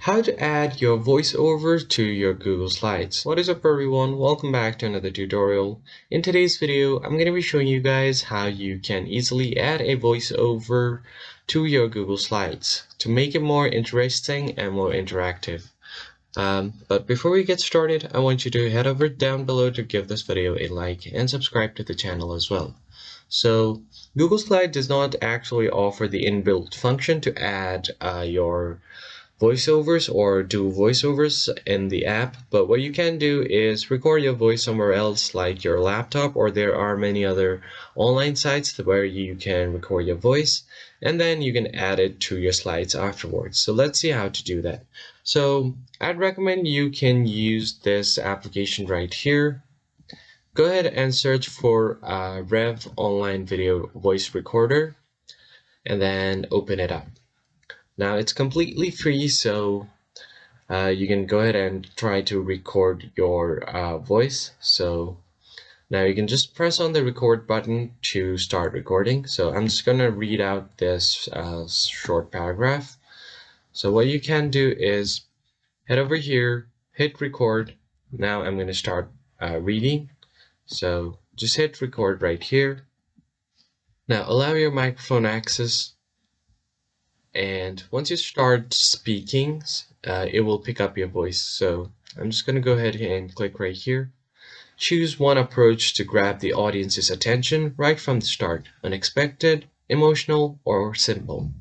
How to add your voiceover to your Google Slides. What is up everyone, welcome back to another tutorial. In today's video, I'm going to be showing you guys how you can easily add a voiceover to your Google Slides to make it more interesting and more interactive. But before we get started, I want you to head over down below to give this video a like and subscribe to the channel as well. So Google Slide does not actually offer the inbuilt function to add your voiceovers or do voiceovers in the app, but what you can do is record your voice somewhere else like your laptop, or there are many other online sites where you can record your voice and then you can add it to your slides afterwards. So let's see how to do that. So I'd recommend you can use this application right here. Go ahead and search for Rev Online Video Voice Recorder and then open it up. Now it's completely free, so you can go ahead and try to record your voice. So now you can just press on the record button to start recording. So I'm just going to read out this short paragraph. So what you can do is head over here, hit record. Now I'm going to start reading. So just hit record right here. Now allow your microphone access. And once you start speaking, it will pick up your voice. So I'm just going to go ahead and click right here. Choose one approach to grab the audience's attention right from the start: unexpected, emotional, or simple.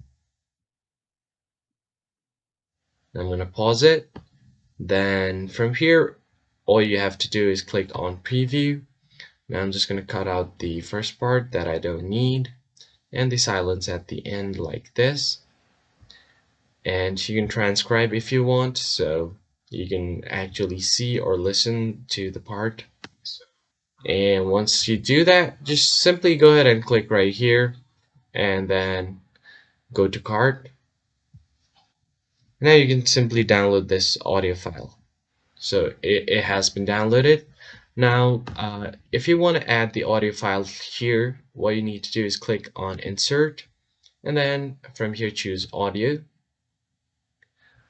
I'm going to pause it. Then from here, all you have to do is click on preview. Now I'm just going to cut out the first part that I don't need and the silence at the end like this. And you can transcribe if you want, so you can actually see or listen to the part. And once you do that, just simply go ahead and click right here and then go to cart. Now you can simply download this audio file. So it has been downloaded. Now if you want to add the audio file here, what you need to do is click on insert and then from here choose audio.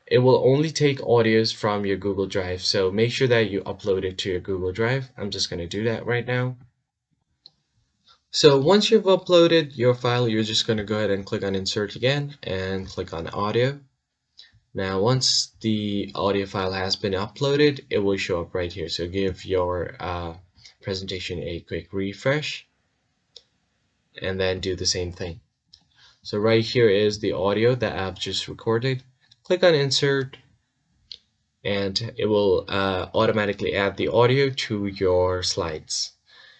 It will only take audios from your Google Drive, so make sure that you upload it to your Google Drive. I'm just going to do that right now. So once you've uploaded your file, you're just going to go ahead and click on insert again and click on audio. Now once the audio file has been uploaded, it will show up right here. So give your presentation a quick refresh and then do the same thing. So right here is the audio that I've just recorded. Click on insert and it will automatically add the audio to your slides.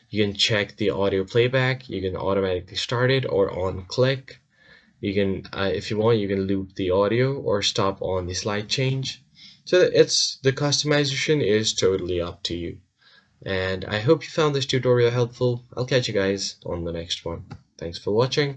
You can check the audio playback, you can automatically start it or on click. You can, if you want, you can loop the audio or stop on the slide change. So the customization is totally up to you. And I hope you found this tutorial helpful. I'll catch you guys on the next one. Thanks for watching.